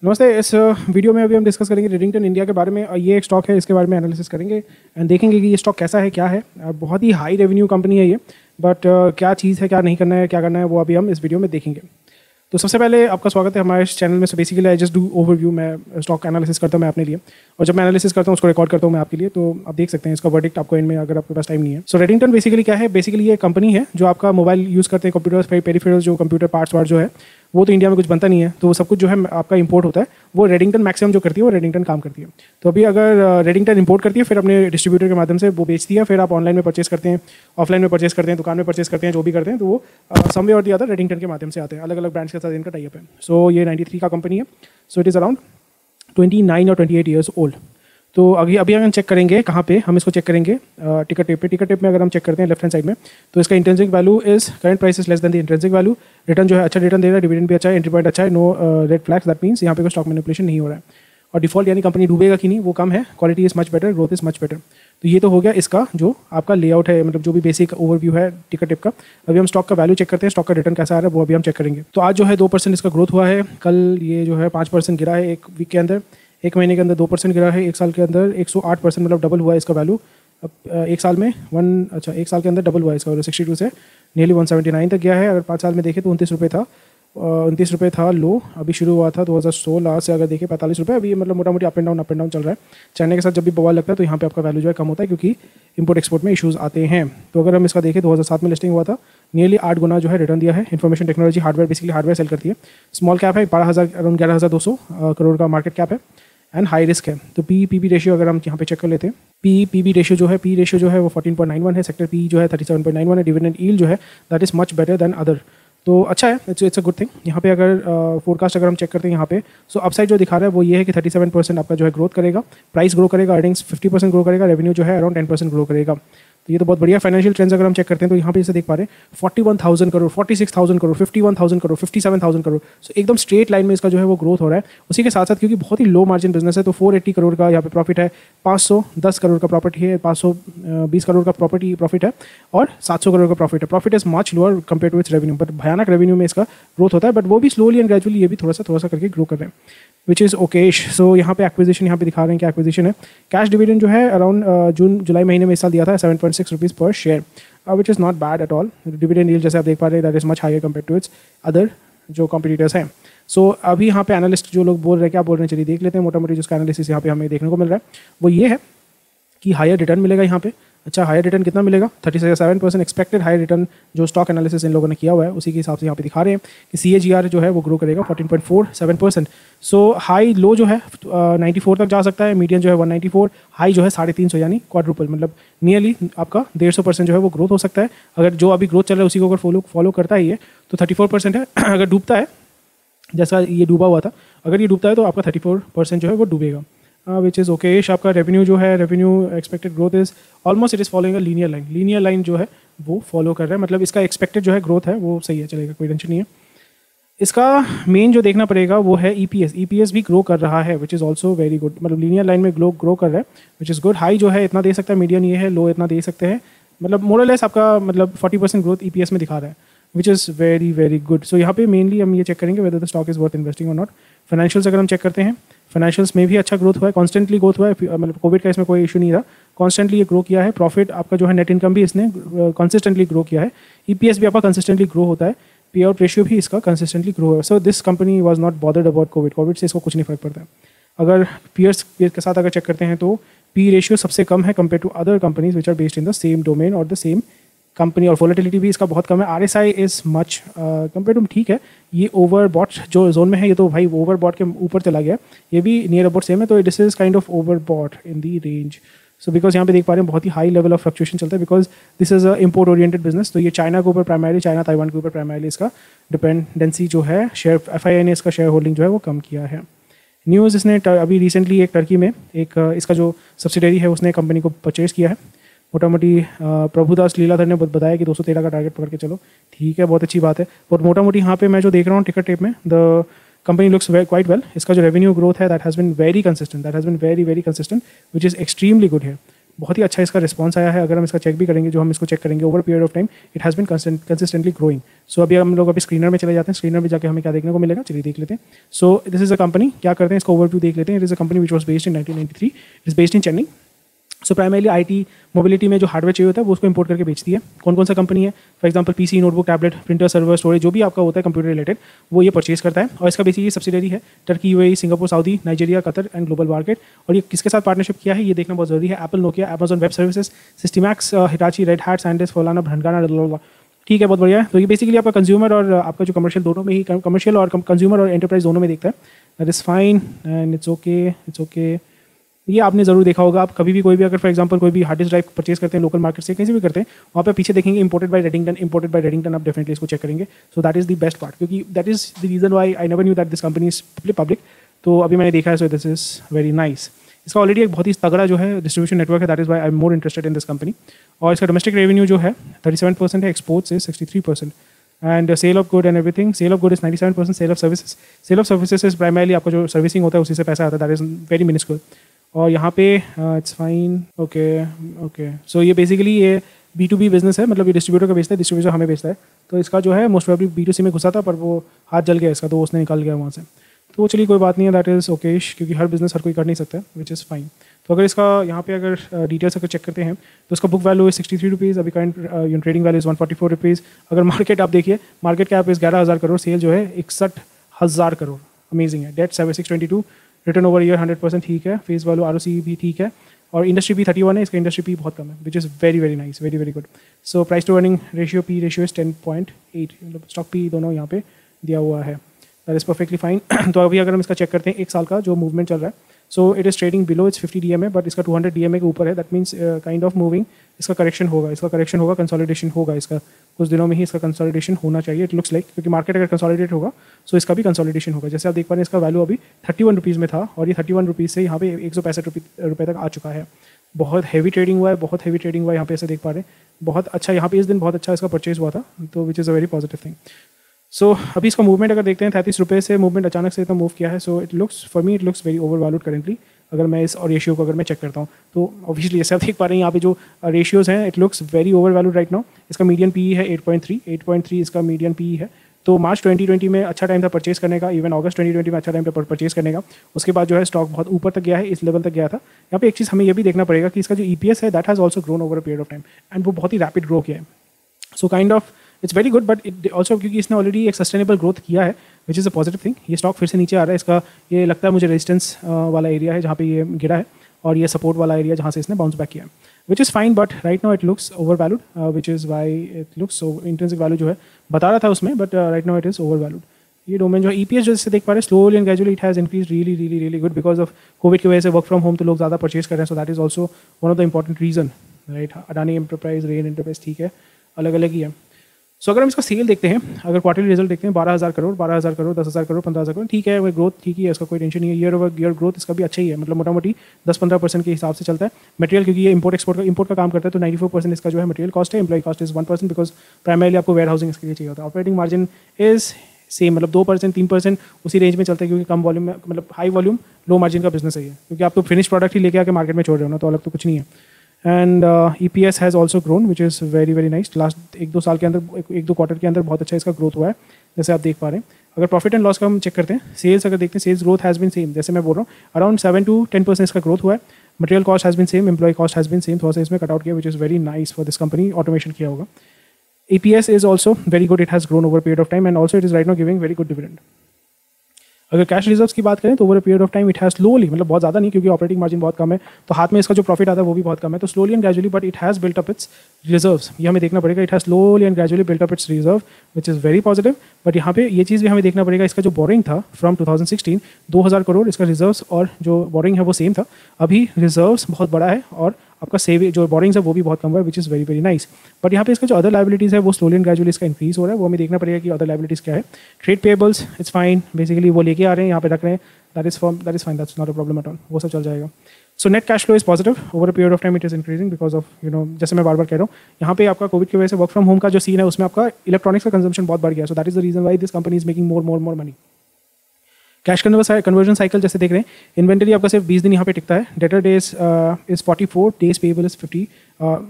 नमस्ते। इस वीडियो में अभी हम डिस्कस करेंगे रेडिंगटन इंडिया के बारे में। ये एक स्टॉक है, इसके बारे में एनालिसिस करेंगे एंड देखेंगे कि ये स्टॉक कैसा है, क्या है। बहुत ही हाई रेवेन्यू कंपनी है ये, बट क्या चीज़ है, क्या नहीं करना है, क्या करना है, वो अभी हम इस वीडियो में देखेंगे। तो सबसे पहले आपका स्वागत है हमारे चैनल में। So basically I just do overview. मैं स्टॉक एनालिसिस करता हूँ मैं अपने लिए, और जब मैं एनालिसिस करता हूँ उसको रिकॉर्ड करता हूँ मैं आपके लिए। तो आप देख सकते हैं इसका वर्डिक्ट आपको एंड में, अगर आपके पास टाइम नहीं है। सो रेडिंगटन बेसिकली क्या है? बेसिकली ये कंपनी है जो आपका मोबाइल यूज़ करते हैं, कंप्यूटर्स, पेरिफेरल्स, जो कंप्यूटर पार्ट्स वार्ट जो है वो तो इंडिया में कुछ बनता नहीं है, तो सब कुछ जो है आपका इंपोर्ट होता है। वो रेडिंगटन मैक्सिमम जो करती है वो रेडिंगटन काम करती है। तो अभी अगर रेडिंगटन इंपोर्ट करती है, फिर अपने डिस्ट्रीब्यूटर के माध्यम से वो बेचती है, फिर आप ऑनलाइन में परचेस करते हैं, ऑफलाइन में परचेस करते हैं, दुकान में परचेस करते हैं, जो भी करते हैं, तो वो समवे और दी अदर रेडिंगटन के माध्यम से आते हैं। अलग अलग ब्रांड्स के साथ इनका टाइप है। सो ये 93 का कंपनी है। सो इट इज़ अराउंड 29 और 28 ईयर्स ओल्ड। तो अभी अभी हम चेक करेंगे कहाँ पे, हम इसको चेक करेंगे टिकट टेप पे। टिकट टेप में अगर हम चेक करते हैं लेफ्ट हैंड साइड में, तो इसका intrinsic value is current price is less than the intrinsic value. Return जो है अच्छा रिटर्न दे रहा है, डिविडेंड भी अच्छा है, एंट्री पॉइंट अच्छा है, no red flags, that means यहाँ पे कोई स्टॉक मैनिपुलेशन नहीं हो रहा है। और डिफॉल्ट यानी कंपनी डूबेगा कि नहीं वो कम है। Quality is much better, growth is much better. तो ये तो हो गया इसका जो आपका लेआउट है, मतलब जो भी बेसिक ओवरव्यू है टिकट टिप का। अभी हम स्टॉक का वैल्यू चेक करते हैं, स्टॉक का रिटर्न कैसा आ रहा है वो अभी हम चेक करेंगे। तो आज जो है 2% इसका ग्रोथ हुआ है। कल ये जो है 5% गिरा है एक वीक के अंदर। एक महीने के अंदर 2% गिरा है। एक साल के अंदर 108%, मतलब डबल हुआ है इसका वैल्यू। अब एक साल में एक साल के अंदर डबल हुआ है इसका वैल्यू, 62 से नियरली 179 तक गया है। अगर 5 साल में देखें तो 29 रुपये था, 29 रुपये था लो। अभी शुरू हुआ था 2016 से, अगर देखें 45 रुपये। अभी मतलब मोटा मोटी अप एंड डाउन चल रहा है। चाइना के साथ जब भी बवाल लगता है तो यहाँ पे आपका वैल्यू जो है कम होता है, क्योंकि इंपोर्ट एक्सपोर्ट में इशूज़ आते हैं। तो अगर हम इसका देखें 2007 में लिस्टिंग हुआ था, नियरली 8 गुना जो है रिटर्न दिया है। Information technology hardware, basically hardware sell करती है। स्मॉल कैप है, 12,000 अराउंड 11,200 करोड़ का मार्केट कैप है एंड हाई रिस्क है। तो पी रेशियो अगर हम यहाँ पे चेक कर लेते हैं, पी रेशियो जो है वो 14.91 है। सेक्टर पी जो है 37.91 है। डिविडेंड यील्ड जो है that is much better than other. तो अच्छा है, इट्स अ गुड थिंग। यहाँ पे अगर फोरकास्ट अगर हम चेक करते हैं यहाँ पे, सो अपसाइड जो दिखा रहा है वो ये है कि 37% आपका जो है ग्रोथ करेगा, प्राइस ग्रो करेगा, अर्निंग्स 50% ग्रो करेगा, रेवेन्यू जो है अराउंड 10% ग्रो करेगा। तो ये तो बहुत बढ़िया फाइनेंशियल ट्रेंड्स अगर हम चेक करते हैं तो यहाँ पे जैसे देख पा रहे हैं 41,000 करोड़, 46,000 करोड़, 51,000 करोड़, 57,000 करोड़। सो एकदम स्ट्रेट लाइन में इसका जो है वो ग्रोथ हो रहा है। उसी के साथ साथ क्योंकि बहुत ही लो मार्जिन बिजनेस है, तो 480 करोड़ का यहाँ पे प्रॉफिट है, 510 करोड़ का प्रॉपर्टी है, 520 करोड़ का प्रॉफिट है, और 700 करोड़ का प्रॉफिट है। Profit is much lower compare to its revenue, but भयानक रेवेन्यू में इसका ग्रोथ होता है। बट वो भी स्लोली एंड ग्रेजुअली ये भी थोड़ा सा करके ग्रो कर रहे हैं, विच इज़ ओकेश। सो यहाँ पे एक्विजिशन यहाँ पे दिखा रहे हैं कि एक्विजिशन है। कैश डिविडेंड जो है अराउंड जुलाई महीने में इस साल दिया था 7.6 rupees per share, which is not bad at all. Dividend yield जैसे आप देख पा रहे हैं that is much higher compare to its other जो कॉम्पिटिटर्स हैं। सो अभी यहाँ पे एनालिस्ट जो लोग बोल रहे हैं, क्या बोल रहे हैं, चलिए देख लेते हैं। मोटा मोटी जिसका एनालिसिस यहाँ पे हमें देखने को मिल रहा है वो ये है कि हायर रिटर्न मिलेगा यहाँ पे। अच्छा, हायर रिटर्न कितना मिलेगा? 37% एक्सपेक्टेड हायर रिटर्न जो स्टॉक एनालिसिस इन लोगों ने किया हुआ है उसी के हिसाब से यहाँ पे दिखा रहे हैं कि CAGR जो है वो ग्रो करेगा 14.47%। सो हाई लो जो है 94 तक जा सकता है, मीडियम जो है 194, हाई जो है 350 यानी क्वाड्रुपल, मतलब नियरली आपका 150% जो है वो ग्रोथ हो सकता है। अगर जो अभी ग्रोथ चल रहा है उसी को अगर फॉलो करता ही है तो 34% है। अगर डूबता है, जैसा ये डूबा हुआ था, अगर ये डूबता है तो आपका 34% जो है वो डूबेगा, विच इज़ ओकेश। आपका रेवेन्यू जो है, revenue expected growth is almost it is following a linear line जो है वो फॉलो कर रहा है, मतलब इसका एक्सपेक्टेड जो है ग्रोथ है वो सही है, चलेगा, कोई टेंशन नहीं है। इसका मेन जो देखना पड़ेगा वो है EPS भी ग्रो कर रहा है, which is also very good, मतलब लीनियर लाइन में ग्रो कर रहा है, विच इज़ गुड। हाई जो है इतना दे सकता है, मीडियम ये है, लो इतना दे सकते हैं, मतलब मोरलेस आपका मतलब 40% ग्रोथ EPS में दिखा रहा है, which is very very good. So यहाँ पे मेनली हम ये चेक करेंगे whether the stock is worth investing और नॉट। फाइनेंशियल्स अगर हम चेक करते हैं, फाइनेंशियल्स में भी अच्छा ग्रोथ हुआ है, कॉन्स्टेंटली ग्रोथ हुआ है, मतलब कोविड का इसमें कोई इशू नहीं रहा, कॉन्स्टेंटली ये ग्रो किया है। प्रॉफिट आपका जो है, नेट इनकम भी इसने कंसिस्टेंटली ग्रो किया है। EPS भी आपका कंसिस्टेंटली ग्रो होता है, पे आउट रेशियो भी इसका कंसिस्टेंटली ग्रो है। So this company was not bothered about Covid से इसको कुछ नहीं फर्क पड़ता है। अगर पीयर्स के साथ अगर चेक करते हैं तो पी रेशियो सबसे कम है compare to other companies which are based in the same domain और द सेम कंपनी, और वोलेटिलिटी भी इसका बहुत कम है। RSI is much compare to, ठीक है, ये ओवरबॉट जो जोन में है, ये तो भाई ओवरबॉट के ऊपर चला गया, ये भी नियर अबाउट सेम है, तो this is kind of overbought in the range. So because यहाँ पे देख पा रहे हैं बहुत ही हाई लेवल ऑफ फ्लक्चुएशन चलता है, because this is a import oriented business. तो ये चाइना के ऊपर प्राइमरी, चाइना ताइवान के ऊपर प्राइमरी इसका डिपेंडेंसी जो है, शेयर FII ने इसका शेयर होल्डिंग जो है वो कम किया है। न्यूज़ इसने अभी रिसेंटली एक टर्की में एक इसका जो सब्सिडरी है उसने कंपनी को परचेज किया है। मोटा मोटी प्रभुदास लीलाधर ने बताया कि 213 का टारगेट पकड़ के चलो, ठीक है, बहुत अच्छी बात है। और मोटा मोटी यहाँ पे मैं जो देख रहा हूँ टिकट टेप में, the company looks quite well. इसका जो रेवेन्यू ग्रोथ है that has been very consistent, which is extremely good है। बहुत ही अच्छा इसका रिस्पॉन्स आया है। अगर हम इसका चेक भी करेंगे, जो हम इसको चेक करेंगे over period of time, it has been consistently growing. So अभी हम लोग अभी स्क्रीनर में चले जाते हैं। स्क्रीनर में जाकर हमें क्या देखने को मिलेगा, चलिए देख लेते हैं। So this is a company, क्या करते हैं इसका ओवरव्यू देख लेते हैं। It is a company which was based in 1993, it is based in Chennai. So primarily IT mobility में जो हार्डवेयर चाहिए होता है वो उसको इंपोर्ट करके बेचती है। कौन कौन सा कंपनी है, for example PC, notebook, tablet, printer, server, storage, जो भी आपका होता है कंप्यूटर रिलेटेड, वो ये परचेज करता है। और इसका बेसिकली सब्सिडरी है Turkey, UAE, Singapore, Saudi, Nigeria, Qatar and global market. और ये किसके साथ पार्टनरशिप किया है ये देखना बहुत जरूरी है। Apple, Nokia, Amazon Web Services, Systemax, Hitachi, Red Hat, SanDisk, फोलाना, भंडाना, ठीक है, बहुत बढ़िया है। तो ये बेसिकली आपका कंज्यूमर और आपका जो कमर्शियल दोनों में ही, कमर्शियल और कंज्यूमर और एंटरप्राइज दोनों में देखता है। That is fine and it's okay, it's okay. ये आपने जरूर देखा होगा, आप कभी भी कोई भी अगर फॉर एग्जांपल कोई भी हार्ड डिस्क ड्राइव परचेज करते हैं लोकल मार्केट से, कहीं से भी करते हैं, वहाँ पे पीछे देखेंगे imported by Redington, imported by Redington, आप डेफिनेटली इसको चेक करेंगे। So that is the best part, क्योंकि that is the reason why I never knew that this company is public. तो अभी मैंने देखा है, so this is very nice. इसका ऑलरेडी एक बहुत ही तगड़ा जो है डिस्ट्रीब्यूशन नेटवर्क है, that is why I am more interested in this company. और इसका डोमेस्टिक रेवेन्यू जो है 37% है, exports is 63%, and sale of good and everything, sale of good is 97%, sale of services is primarily आपका जो servicing होता है उसी से पैसा आता है, दैट इज़ वेरी मिनिस्कुल। और यहाँ पे इट्स फाइन, ओके ओके। सो ये बेसिकली ये B2B बिजनेस है, मतलब ये डिस्ट्रीब्यूटर का बेचता है, डिस्ट्रीब्यूटर हमें बेचता है। तो इसका जो है मोस्ट प्रोबेबली B2C में घुसा था, पर वो हाथ जल गया इसका, तो उसने निकाल गया वहाँ से। तो चलिए कोई बात नहीं है, दैट इज़ ओकेश, क्योंकि हर बिजनेस हर कोई कर नहीं सकता, विच इज़ फाइन। तो अगर इसका यहाँ पे अगर डिटेल्स अगर चेक करते हैं तो इसका बुक वैल्यू इज 63 रुपीज़, अभी current trading value is 144 rupees. अगर मार्केट आप देखिए, market cap is 11,000 crore, sale जो है 61,000 करोड़, अमेजिंग है। डेट 7622, रिटर्न ओवर ईयर 100%, ठीक है। फेस वैल्यू ROC भी ठीक है, और इंडस्ट्री भी 31 है, इसका इंडस्ट्री भी बहुत कम है, which is very very nice, very very good. So price to earning ratio, P ratio is 10.8, मतलब स्टॉक P दोनों यहाँ पे दिया हुआ है, दैट इज़ परफेक्टली फाइन। तो अभी अगर हम इसका चेक करते हैं एक साल का जो मूवमेंट चल रहा है, so it is trading below it's 50 DMA, but इसका 200 DMA के ऊपर है, that means kind of moving. इसका करेक्शन होगा, इसका करेक्शन होगा, कंसोलिडेशन होगा, इसका कुछ दिनों में ही इसका कंसोलिडेशन होना चाहिए, इट लुक्स लाइक, क्योंकि मार्केट अगर कंसोलिडेट होगा सो इसका भी कंसोलिडेशन होगा। जैसे आप देख पा रहे हैं इसका वैल्यू अभी 31 रुपीज़ में था, और ये 31 रुपीज़ से यहाँ पे 165 रुपये तक आ चुका है। बहुत हैवी ट्रेडिंग हुआ है, बहुत हैवी ट्रेडिंग हुआ है यहाँ पे, ऐसे देख पा रहे हैं। बहुत अच्छा यहाँ पे इस दिन बहुत अच्छा इसका परचेज हुआ था, तो which is a very positive thing. So अभी इसका मूवमेंट अगर देखते हैं, 33 रुपये से मूवमेंट अचानक से इतना मूव किया है। So it looks, for me it looks very over valued currently. अगर मैं इस और रेशियो को अगर मैं चेक करता हूँ तो ऑब्वियसली जैसे आप देख पा रहे हैं यहाँ पे जो रेशियोज़ हैं, it looks very over valued right now. इसका मीडियन PE है 8.3 इसका मीडियन PE है। तो मार्च 2020 में अच्छा टाइम था परचेज करने का, इवन अगस्त 2020 में अच्छा टाइम था परचेज करने का। उसके बाद जो है स्टॉक बहुत ऊपर तक गया है, इस लेवल तक गया था। यहाँ पे एक चीज़ हमें ये भी देखना पड़ेगा कि इसका जो EPS है that has also grown over a period of time, and वो बहुत ही रैपिड ग्रो किया है। So kind of its very good, but it also, क्योंकि इसने ऑलरेडी एक सस्टेनेबल ग्रोथ किया है, which is a positive thing. ये स्टॉक फिर से नीचे आ रहा है, इसका ये लगता है मुझे रेजिस्टेंस वाला एरिया है जहाँ पे ये गिरा है, और ये सपोर्ट वाला एरिया जहाँ से इसने बाउंस बैक किया है, which is fine. But right now it looks over valued, which is why it looks so, intrinsic value जो है बता रहा था उसमें, but right now it is over valued. ये डोमेन जो है EPS जैसे देख पा रहे हैं, slowly and gradually it has increase really really really good, because of Covid की वजह से वर्क फ्रॉम होम तो लोग ज़्यादा परचेज कर रहे हैं, so that is also one of the important reason, right. Adani enterprise, रेन एंटरप्राइज, ठीक है, अलग अलग ही है। सो अगर हम इसका सेल देखते हैं, अगर क्वार्टरली रिजल्ट देखते हैं, 12,000 करोड़, 10,000 करोड़, 15,000 करोड़, ठीक है, वो ग्रोथ ठीक ही है, इसका कोई टेंशन नहीं है। ईयर ओवर ईयर ग्रोथ इसका भी अच्छा ही है, मतलब मोटा मोटी 10-15% के हिसाब से चलता है। मटेरियल, क्योंकि ये इंपोर्ट का काम करता है, तो 94% इसका जो है मटेरियल कॉस्ट है। Employ cost is 1%, because primarily आपको वेयर हाउसिंग इसके लिए चाहिए होता है। ऑपरेटिंग मार्जिन इज सेम, मतलब 2% 3% उसी रेंज में चलता है, क्योंकि कम वॉल्यूम में, मतलब हाई वॉल्यूम लो मार्जिन का बिजनेस है ये, क्योंकि आप तो फिनिश प्रोडक्ट ही लेके आके मार्केट में छोड़ रहे हो ना, तो अलग तो कुछ नहीं है। And EPS has also grown, which is very very nice. Last 1-2 साल के अंदर, 1-2 क्वार्टर के अंदर बहुत अच्छा इसका ग्रोथ हुआ है, जैसे आप देख पा रहे हैं। अगर प्रॉफिट एंड लॉस का हम चेक करते हैं, सेल्स अगर देखते हैं, sales growth has been same, जैसे मैं बोल रहा हूँ, अराउंड 7 to 10% इसका ग्रोथ हुआ है। Material cost has been same, employ cost has been same, थोड़ा सा इसमें कट आउट किया, which is very nice for this company, automation किया होगा। EPS is also very good, it has grown over a period of time, and also it is right now giving very good dividend. अगर cash reserves की बात करें तो over a period of time it has slowly, मतलब बहुत ज़्यादा नहीं, क्योंकि ऑपरेटिंग मार्जिन बहुत कम है, तो हाथ में इसका जो प्रॉफिट आता है वो भी बहुत कम है, तो slowly and gradually, but it has built up it's reserves. ये हमें देखना पड़ेगा, it has slowly and gradually built up it's reserve, which is very positive. But यहाँ पे ये चीज़ भी हमें देखना पड़ेगा, इसका जो बोरिंग था फ्रॉम 2016, 2,000 करोड़ इसका रिजर्व्स, और जो बोरिंग है वो सेम था। अभी रिजर्व्स बहुत बड़ा है, और आपका सेविंग जो बोरिंग्स है वो भी बहुत कम हुआ है, which is very very nice. But यहाँ पे इसका जो अदर लाइबिलिटीज़ है वो स्लोली एंड ग्रेजुअली इसका इंक्रीज हो रहा है, वो हमें देखना पड़ेगा कि अदर लाइबिलिटीज़ क्या है। Trade payables it's fine, basically वो लेके आ रहे हैं, यहाँ पे रख रहे हैं, that is fine, that's not a problem at all, वो सब चल जाएगा। So net cash flow is positive, over a period of time it is increasing, because of जैसे मैं बार बार कह रहा हूँ, यहाँ पे आपका कोविड की वजह से वर्क फ्रॉम होम का जो सीन है उसमें आपका इलेक्ट्रॉनिक्स का कंजम्पशन बहुत बढ़ गया, so that is the reason why this company is making more money. Cash conversion cycle जैसे देख रहे हैं, इन्वेंटरी आपका सिर्फ 20 दिन यहाँ पे टिकता है, debtor days is 44, days payable is 50,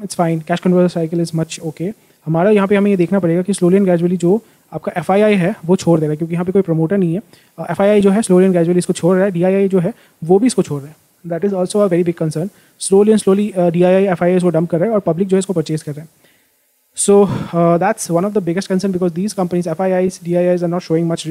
it's fine, cash conversion cycle is much okay. हमारा यहाँ पे हमें ये देखना पड़ेगा कि स्लोली एंड ग्रेजुअली जो आपका FII है वो छोड़ देगा, क्योंकि यहाँ पे कोई प्रमोटर नहीं है। FII जो है स्लोली एंड ग्रेजुअली इसको छोड़ रहा है, DII जो है वो भी इसको छोड़ रहा है, that is also a very big concern. Slowly DII FII इसको डंप कर रहा है और पब्लिक जो है इसको परचेज कर रहा है। So that's one of the biggest concern, because these companies, FIIs, DIIs, are not showing much,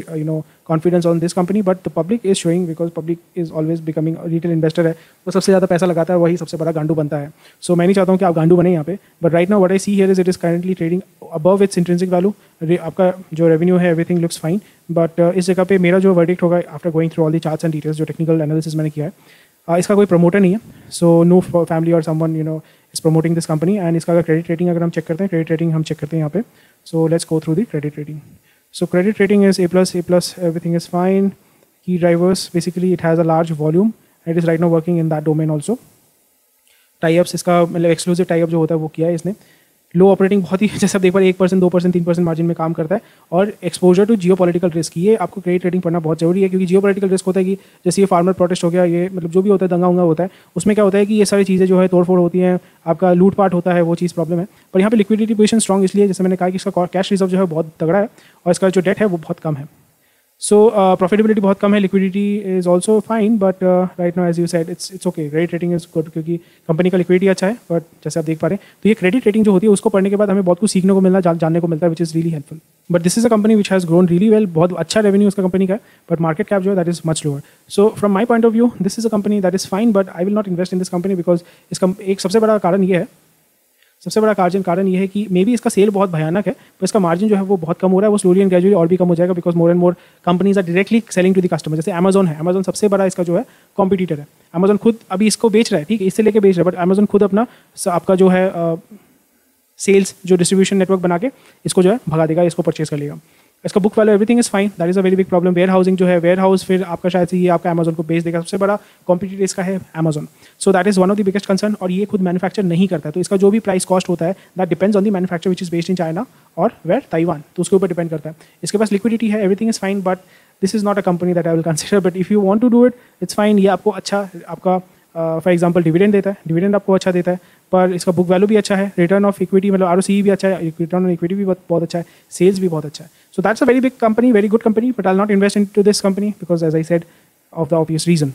confidence on this company, but the public is showing, because public is always becoming a retail investor है, वो सबसे ज़्यादा पैसा लगाता है, वही सबसे बड़ा गांडू बनता है। So मैं नहीं चाहता हूँ कि आप गांडू बने यहाँ पे, but right now what I see here is it is currently trading above its intrinsic value। आपका जो revenue है everything looks fine, but इस जगह पे मेरा जो verdict होगा after going through all the charts and details, जो technical analysis मैंने किया है, इसका कोई प्रमोटर नहीं है, सो नो फैमिली और someone is promoting this company. And इसका अगर क्रेडिट रेटिंग अगर हम चेक करते हैं, क्रेडिट रेटिंग हम चेक करते हैं यहाँ पे, so let's go through the credit rating. So credit rating is A+, everything is fine. Key drivers, basically it has a large volume, it is right now working in that domain also. Types, इसका मतलब exclusive type जो होता है वो किया है इसने। लो operating, बहुत ही जैसे आप देख पा रहे 1%, 2%, 3% मार्जिन में काम करता है। और एक्सपोजर टू जियोपॉलिटिकल रिस्क, ये आपको क्रेडिट रेटिंग पढ़ना बहुत जरूरी है, क्योंकि जियोपॉलिटिकल रिस्क होता है कि जैसे ये फार्मर प्रोटेस्ट हो गया, ये मतलब जो भी होता है दंगा उंगा होता है, उसमें क्या होता है कि ये सारी चीज़ें जो है तोड़फोड़ होती हैं, आपका लूटपाट होता है, वो चीज़ प्रॉब्लम है। पर यहाँ पे लिक्विडिटी पोजीशन स्ट्रॉन्ग इसलिए, जैसे मैंने कहा कि इसका कैश रिजर्व जो है बहुत तगड़ा है और इसका जो डेट है वो बहुत कम है। सो प्रॉफिटेबिलिटी बहुत कम है, liquidity is also fine, but right now as you said it's okay. Credit rating is good, क्योंकि कंपनी का लिक्विडिटी अच्छा है। बट जैसे आप देख पा रहे हैं, तो ये क्रेडिट रेटिंग जो होती है उसको पढ़ने के बाद हमें बहुत कुछ सीखने को मिलना, जानने को मिलता है, which is really helpful. But this is a company which has grown really well, बहुत अच्छा रेवेन्यू उसका कंपनी का है, बट मार्केट कैप जो है that is much lower. So from my point of view this is a company that is fine, but I will not invest in this company, because इसका एक सबसे बड़ा कारण ये है, कारण ये है कि मे बी इसका सेल बहुत भयानक है, पर इसका मार्जिन जो है वो बहुत कम हो रहा है, वो स्लोली एंड ग्रेजुअली और भी कम हो जाएगा, because more and more companies are directly selling to the customer. जैसे अमेजॉन है, अमेजॉन सबसे बड़ा इसका जो है कॉम्पिटिटर है। अमेजॉन खुद अभी इसको बेच रहा है, ठीक है, इससे लेके बेच रहा है, बट अमेजॉन खुद अपना आपका जो है सेल्स जो डिस्ट्रीब्यूशन नेटवर्क बना के इसको जो है भगा देगा, इसको परचेज कर लेगा। इसका book value everything is fine, that is a very big problem. Warehousing जो है, वेयर हाउस फिर आपका शायद से ये आपका अमेजॉन को बेच देगा, सबसे बड़ा कॉम्पिटिटर इसका है Amazon. So that is one of the biggest concern. और ये खुद मैन्युफैक्चर नहीं करता है, तो इसका जो भी प्राइस कॉस्ट होता है that depends on the manufacture which is based in China और वेयर ताइवान, तो उसके ऊपर डिपेंड करता है। इसके पास लिक्विडिटी है, everything is fine, but this is not a company that I will consider. But if you want to do it, it's fine. ये आपको अच्छा आपका फॉर एग्जाम्पल डिविडेंड देता है, डिविडेंड आपको अच्छा देता है, पर इसका बुक वैल्यू भी अच्छा है, रिटर्न ऑफ इक्विटी मतलब ROCE भी अच्छा है, रिटर्न ऑन इक्विटी भी बहुत अच्छा है, सेल्स भी बहुत अच्छा है। So that's a very big company, very good company, but I will not invest in to this company because as I said of the obvious reason.